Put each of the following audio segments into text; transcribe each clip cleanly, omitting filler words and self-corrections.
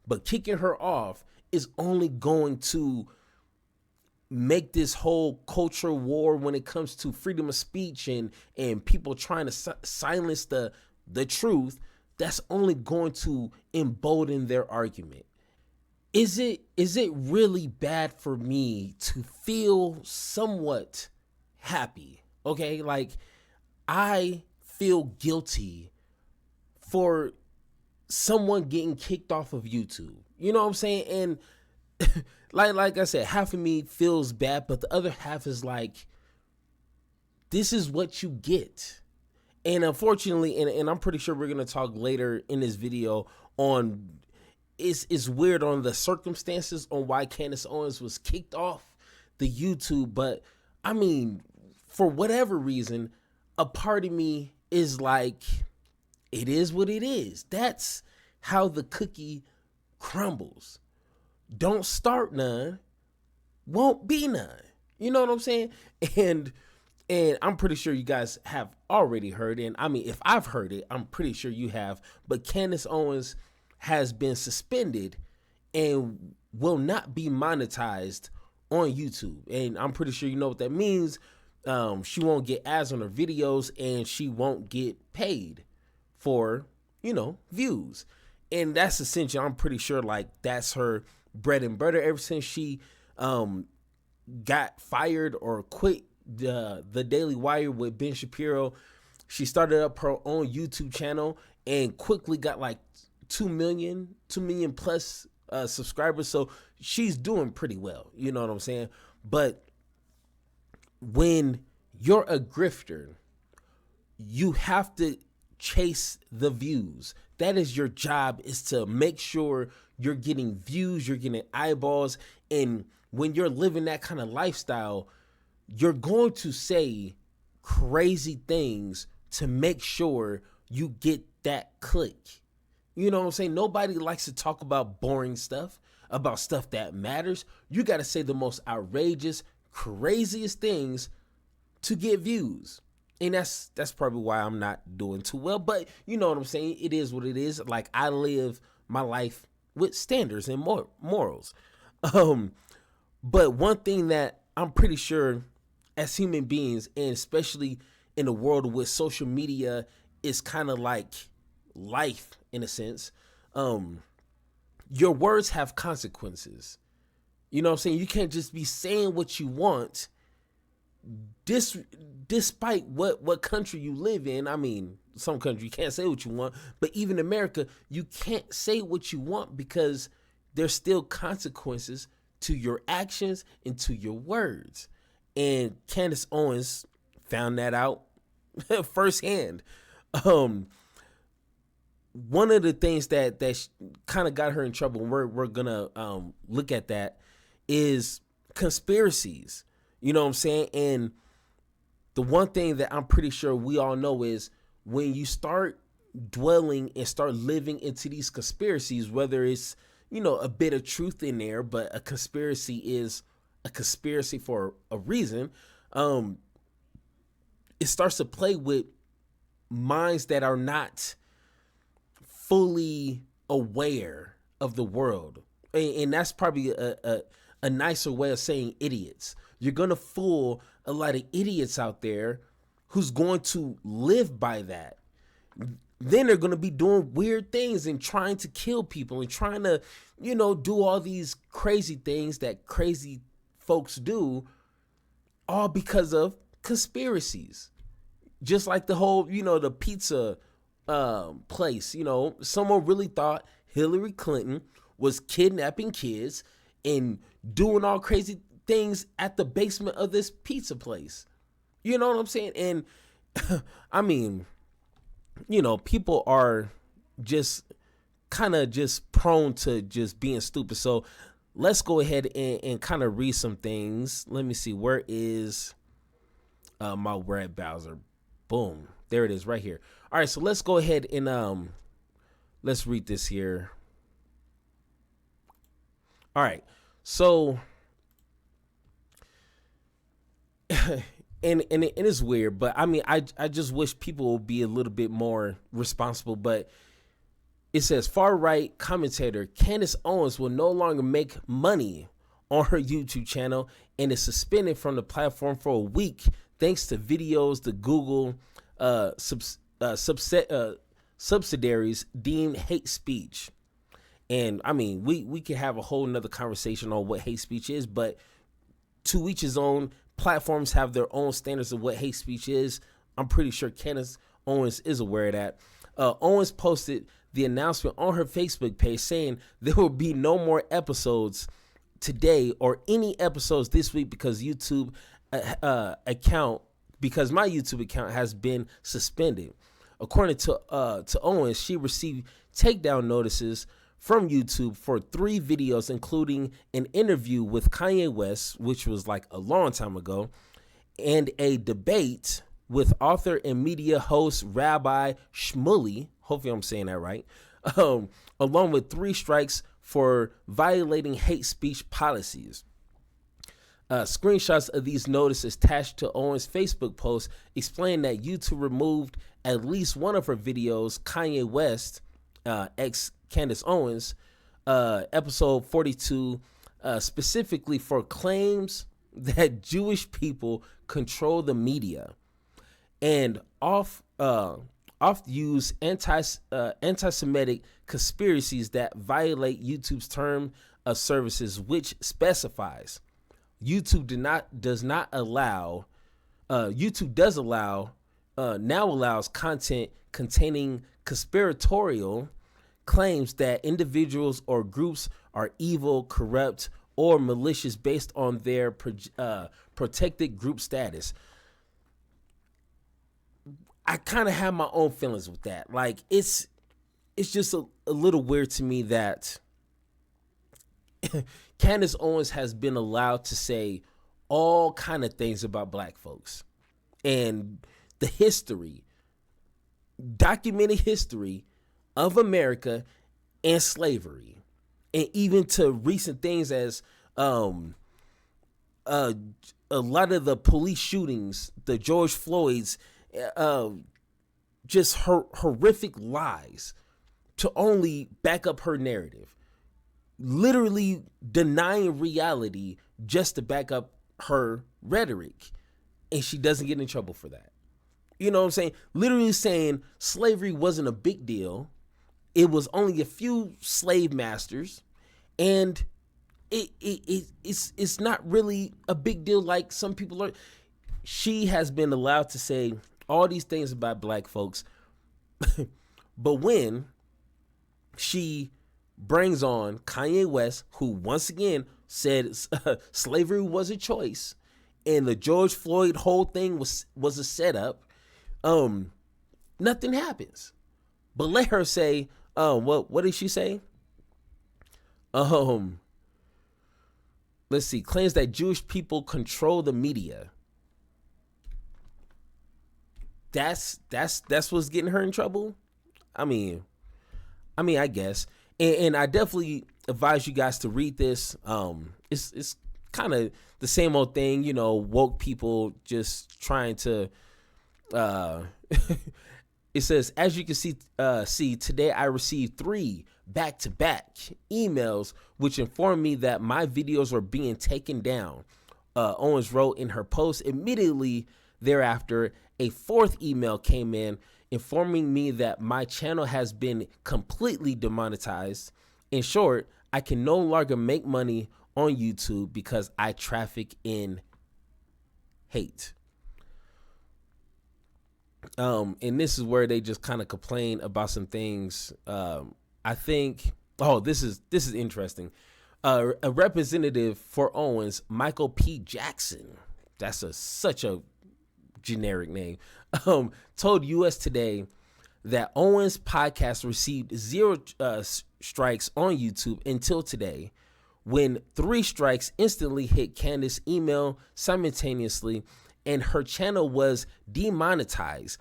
But kicking her off is only going to make this whole culture war when it comes to freedom of speech and people trying to silence the truth. That's only going to embolden their argument. Is it really bad for me to feel somewhat happy? Okay, like I feel guilty for someone getting kicked off of YouTube. You know what I'm saying? And like I said, half of me feels bad, but the other half is like, this is what you get. And unfortunately, and I'm pretty sure we're going to talk later in this video on, it's weird on the circumstances on why Candace Owens was kicked off the YouTube. But I mean, for whatever reason, a part of me is like, it is what it is. That's how the cookie crumbles. Don't start none, won't be none. You know what I'm saying? And I'm pretty sure you guys have already heard, and I mean, if I've heard it, I'm pretty sure you have, but Candace Owens has been suspended and will not be monetized on YouTube. And I'm pretty sure you know what that means. She won't get ads on her videos, and she won't get paid for, views. And that's essentially, I'm pretty sure, like, that's her bread and butter ever since she got fired or quit the Daily Wire with Ben Shapiro. She started up her own YouTube channel and quickly got like 2 million plus subscribers. So she's doing pretty well. You know what I'm saying? But when you're a grifter, you have to chase the views. That is your job, is to make sure you're getting views, you're getting eyeballs. And when you're living that kind of lifestyle, you're going to say crazy things to make sure you get that click. You know what I'm saying? Nobody likes to talk about boring stuff, about stuff that matters. You got to say the most outrageous, craziest things to get views. And that's probably why I'm not doing too well. But you know what I'm saying? It is what it is. Like, I live my life with standards and morals. But one thing that I'm pretty sure as human beings, and especially in a world with social media, is kind of like life in a sense. Your words have consequences. You know what I'm saying? You can't just be saying what you want despite what country you live in. I mean, some country you can't say what you want, but even America, you can't say what you want because there's still consequences to your actions and to your words. And Candace Owens found that out firsthand. One of the things that kind of got her in trouble, and we're gonna look at that, is conspiracies. You know what I'm saying? And the one thing that I'm pretty sure we all know is when you start dwelling and start living into these conspiracies, whether it's, a bit of truth in there, but a conspiracy is a conspiracy for a reason, it starts to play with minds that are not fully aware of the world. And that's probably a nicer way of saying idiots. You're going to fool a lot of idiots out there who's going to live by that. Then they're going to be doing weird things and trying to kill people and trying to, do all these crazy things that crazy folks do, all because of conspiracies. Just like the whole, the pizza place. Someone really thought Hillary Clinton was kidnapping kids and doing all crazy things at the basement of this pizza place. You know what I'm saying? And I mean, people are just kind of just prone to just being stupid. So let's go ahead and kind of read some things. Let me see. Where is my web browser? Boom. There it is right here. All right. So let's go ahead and let's read this here. All right. So and it's weird, but I mean, I just wish people would be a little bit more responsible. But It says far-right commentator Candace Owens will no longer make money on her YouTube channel and is suspended from the platform for a week thanks to videos the Google subsidiaries deemed hate speech. And I mean, we could have a whole nother conversation on what hate speech is, but to each his own. Platforms have their own standards of what hate speech is. I'm pretty sure Candace Owens is aware of that. Owens posted the announcement on her Facebook page saying there will be no more episodes today or any episodes this week because my YouTube account has been suspended. According to Owens, she received takedown notices from YouTube for 3 videos, including an interview with Kanye West, which was like a long time ago, and a debate with author and media host Rabbi Shmuley, hopefully I'm saying that right, along with 3 strikes for violating hate speech policies. Screenshots of these notices attached to Owens' Facebook post explain that YouTube removed at least one of her videos, Kanye West, ex Candace Owens, episode 42, specifically for claims that Jewish people control the media and oft use anti-Semitic conspiracies that violate YouTube's term of services, which specifies YouTube now allows content containing conspiratorial claims that individuals or groups are evil, corrupt, or malicious based on their protected group status. I kind of have my own feelings with that. Like, it's just a little weird to me that Candace Owens has been allowed to say all kind of things about black folks and the history, documented history of America and slavery, and even to recent things as a lot of the police shootings, the George Floyd's, just horrific lies to only back up her narrative, literally denying reality just to back up her rhetoric, and she doesn't get in trouble for that. You know what I'm saying? Literally saying slavery wasn't a big deal. It was only a few slave masters, and it's not really a big deal like some people are. She has been allowed to say all these things about black folks, but when she brings on Kanye West, who once again said slavery was a choice, and the George Floyd whole thing was a setup, nothing happens. But let her say, what did she say? Let's see, claims that Jewish people control the media. That's what's getting her in trouble. I mean, I guess, and I definitely advise you guys to read this. It's kind of the same old thing, you know, woke people just trying to. It says, as you can see today, I received 3 back-to-back emails which informed me that my videos were being taken down. Owens wrote in her post. Immediately thereafter, a 4th email came in informing me that my channel has been completely demonetized. In short, I can no longer make money on YouTube because I traffic in hate. And this is where they just kind of complain about some things. I think, this is interesting. A representative for Owens, Michael P. Jackson, that's such a generic name, told US Today that Owens' podcast received 0 strikes on YouTube until today, when 3 strikes instantly hit Candace's email simultaneously, and her channel was demonetized,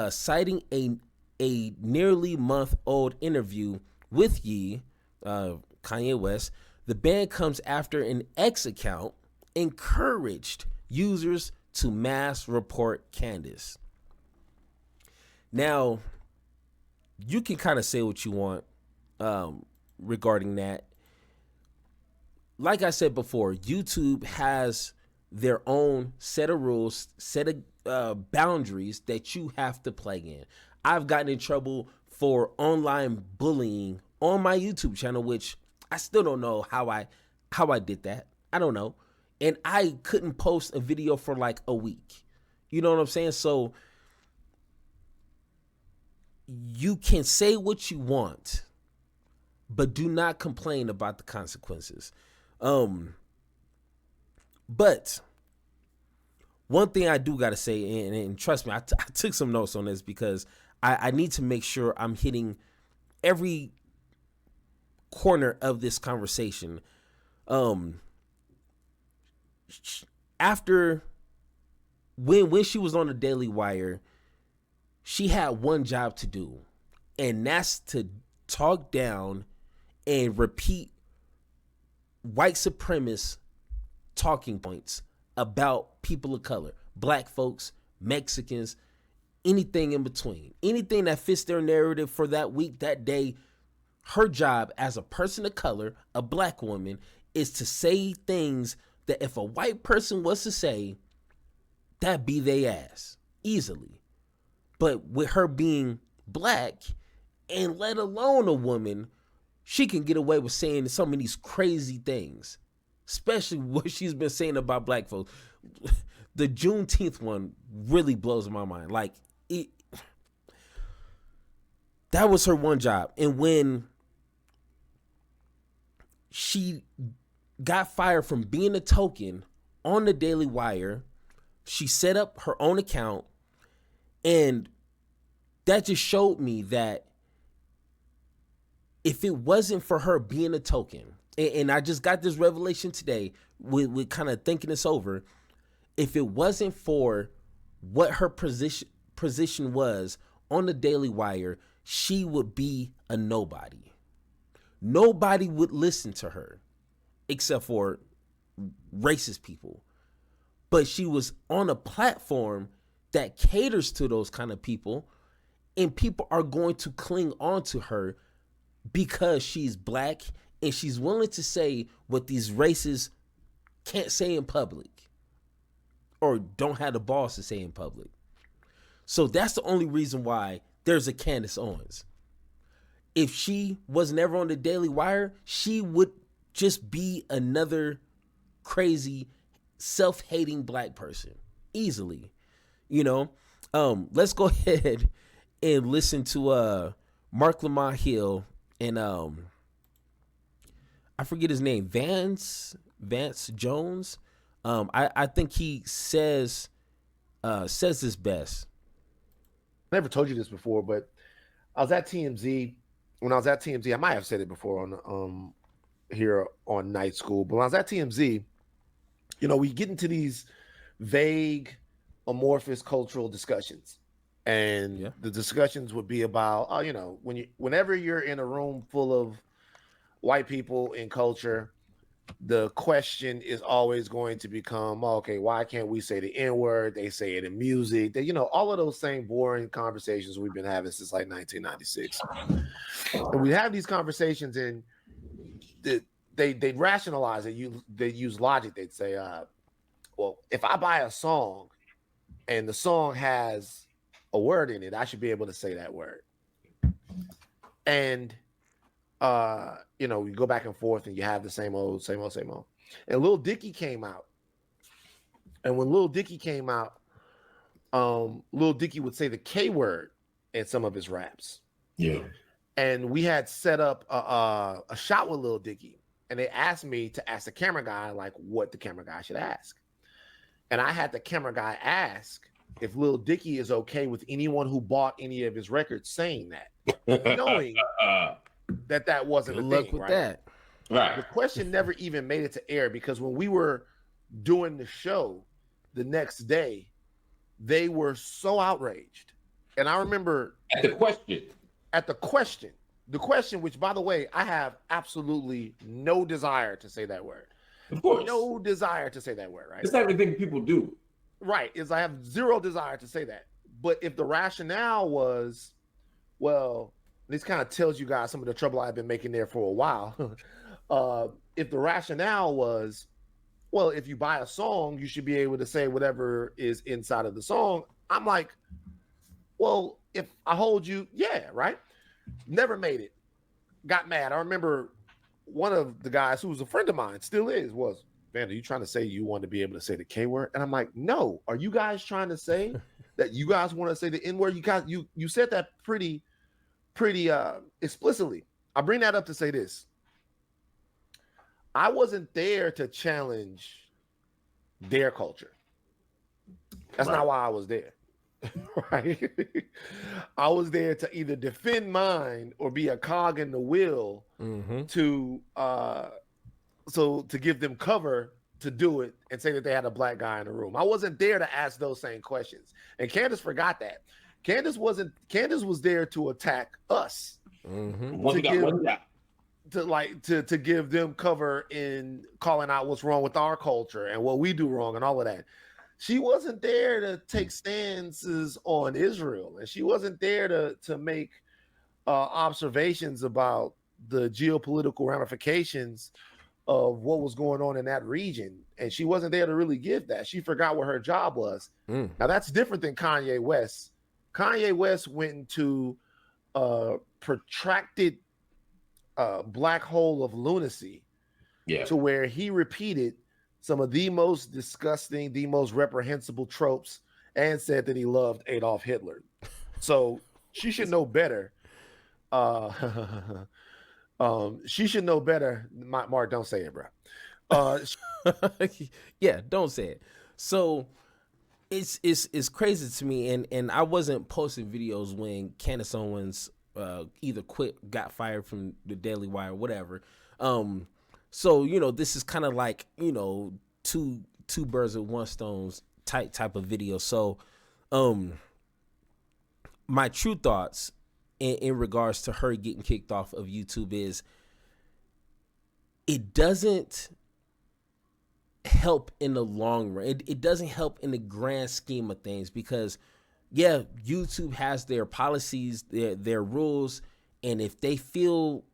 citing a nearly month-old interview with Kanye West. The ban comes after an X account encouraged users to mass report Candace. Now, you can kind of say what you want regarding that. Like I said before, YouTube has their own set of rules, set of boundaries that you have to play in. I've gotten in trouble for online bullying on my YouTube channel, which I still don't know how I did that. I don't know. And I couldn't post a video for like a week. You know what I'm saying? So you can say what you want, but do not complain about the consequences. But one thing I do got to say, and trust me, I took some notes on this because I need to make sure I'm hitting every corner of this conversation. After when she was on the Daily Wire, she had one job to do, and that's to talk down and repeat white supremacist talking points about people of color, black folks, Mexicans, anything in between, anything that fits their narrative for that week, that day. Her job as a person of color, a black woman, is to say things that if a white person was to say, that be they ass easily. But with her being black, and let alone a woman, she can get away with saying some of these crazy things, especially what she's been saying about black folks. The Juneteenth one really blows my mind. Like, that was her one job. And when she got fired from being a token on the Daily Wire, she set up her own account, and that just showed me that if it wasn't for her being a token, and I just got this revelation today with kind of thinking this over, if it wasn't for what her position was on the Daily Wire, she would be a nobody. Nobody would listen to her except for racist people. But she was on a platform that caters to those kind of people, and people are going to cling on to her because she's black and she's willing to say what these racists can't say in public or don't have the balls to say in public. So that's the only reason why there's a Candace Owens. If she was never on the Daily Wire, she would just be another crazy, self-hating black person easily. You know, let's go ahead and listen to Mark Lamont Hill and I forget his name, Vance Jones. I think he says this best. I never told you this before, but I was at TMZ. When I was at TMZ, I might have said it before on here on Night School, but when I was at TMZ, you know, we get into these vague, amorphous cultural discussions, and the discussions would be about, you know, whenever you're in a room full of white people in culture, the question is always going to become, okay, why can't we say the N-word? They say it in music. They, you know, all of those same boring conversations we've been having since like 1996. And we have these conversations, and they rationalize it. They use logic. They'd say, well, if I buy a song and the song has a word in it, I should be able to say that word. And you know, we go back and forth, and you have the same old. And Lil Dicky came out, and when Lil Dicky came out, Lil Dicky would say the K word in some of his raps. Yeah. And we had set up a shot with Lil Dicky, and they asked me to ask the camera guy like what the camera guy should ask, and I had the camera guy ask if Lil Dicky is okay with anyone who bought any of his records saying that, knowing that wasn't Good a luck thing, with right? that. Right. The question never even made it to air, because when we were doing the show the next day, they were so outraged. And I remember At the question, which, by the way, I have absolutely no desire to say that word. Of course. No desire to say that word, right? It's not everything people do. Right. Is I have zero desire to say that. But if the rationale was, well, this kind of tells you guys some of the trouble I've been making there for a while. If the rationale was, well, if you buy a song, you should be able to say whatever is inside of the song. I'm like, well, if I hold you, yeah, right. Never made it. Got mad. I remember one of the guys who was a friend of mine, still is, was, man, are you trying to say you want to be able to say the K word? And I'm like, no. Are you guys trying to say that you guys want to say the N word? You guys, you said that pretty explicitly. I bring that up to say this. I wasn't there to challenge their culture. That's not why I was there. Right? I was there to either defend mine or be a cog in the wheel to give them cover to do it and say that they had a black guy in the room. I wasn't there to ask those same questions. And Candace forgot that. Candace was there to attack us. To give them cover in calling out what's wrong with our culture and what we do wrong and all of that. She wasn't there to take stances on Israel, and she wasn't there to make observations about the geopolitical ramifications of what was going on in that region. And she wasn't there to really give that. She forgot what her job was. Now that's different than Kanye West. Kanye West went into a protracted black hole of lunacy to where he repeated some of the most disgusting, the most reprehensible tropes and said that he loved Adolf Hitler. So she should know better. She should know better. Mark, don't say it, bro. Yeah, don't say it. So it's crazy to me, and I wasn't posting videos when Candace Owens either quit, got fired from the Daily Wire, whatever. So, this is kind of like, two birds with one stones type of video. So, my true thoughts in regards to her getting kicked off of YouTube is it doesn't help in the long run. It doesn't help in the grand scheme of things because, yeah, YouTube has their policies, their rules, and if they feel,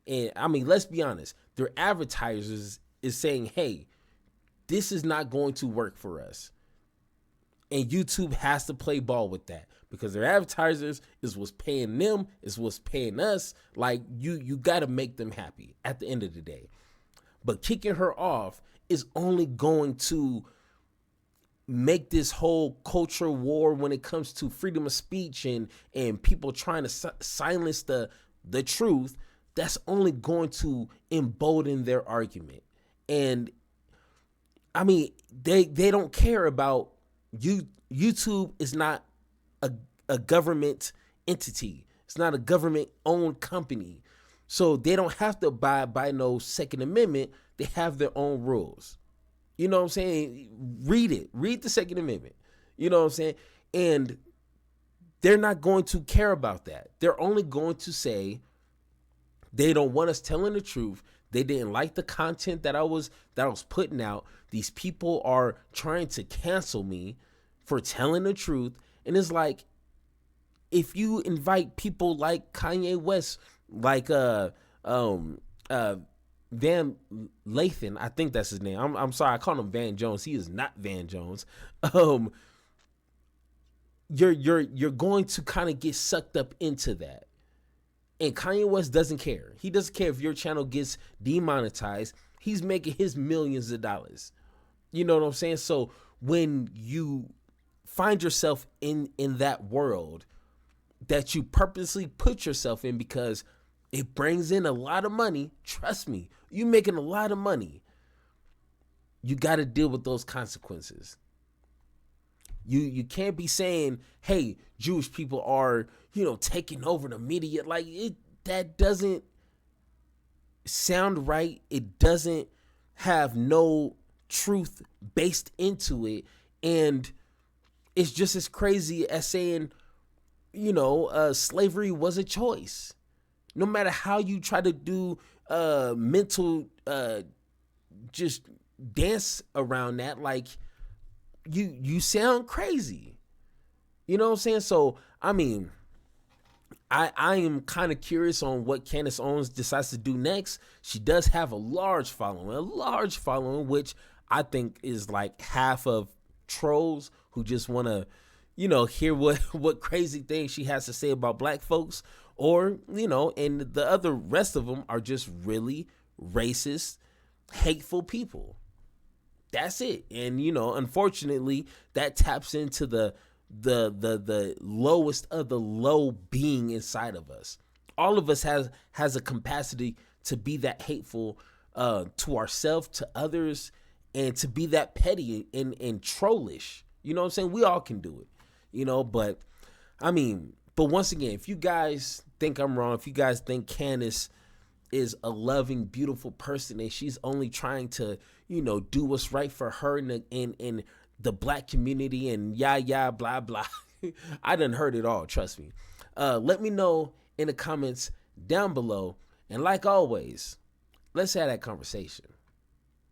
and I mean, let's be honest, their advertisers is saying, hey, this is not going to work for us. And YouTube has to play ball with that because their advertisers is what's paying them, is what's paying us. Like, you got to make them happy at the end of the day. But kicking her off is only going to make this whole culture war when it comes to freedom of speech and people trying to silence the truth. That's only going to embolden their argument. And I mean, they don't care about you. YouTube is not a government entity. It's not a government owned company. So they don't have to abide by no Second Amendment. They have their own rules. You know what I'm saying? Read it. Read the Second Amendment. You know what I'm saying? And they're not going to care about that. They're only going to say they don't want us telling the truth. They didn't like the content that I was putting out. These people are trying to cancel me for telling the truth. And it's like, if you invite people like Kanye West, like Van Lathan, I think that's his name. I'm sorry, I call him Van Jones. He is not Van Jones. You're going to kind of get sucked up into that. And Kanye West doesn't care. He doesn't care if your channel gets demonetized. He's making his millions of dollars. You know what I'm saying? So when you find yourself in that world that you purposely put yourself in because it brings in a lot of money, trust me, you're making a lot of money. You got to deal with those consequences. You can't be saying, hey, Jewish people are, taking over the media. Like, that doesn't sound right. It doesn't have no truth based into it. And it's just as crazy as saying, slavery was a choice. No matter how you try to do mental just dance around that, like, you sound crazy. You know what I'm saying? So, I mean, I am kind of curious on what Candace Owens decides to do next. She does have a large following, which I think is like half of trolls who just want to, hear what crazy things she has to say about black folks, or, and the other rest of them are just really racist, hateful people. That's it. And unfortunately, that taps into the lowest of the low being inside of us. All of us has a capacity to be that hateful to ourselves, to others, and to be that petty and trollish. You know what I'm saying? We all can do it. But once again, if you guys think I'm wrong, if you guys think Candace is a loving, beautiful person and she's only trying to, do what's right for her in the black community and blah blah, I done heard it all, trust me. Let me know in the comments down below, and like always, let's have that conversation.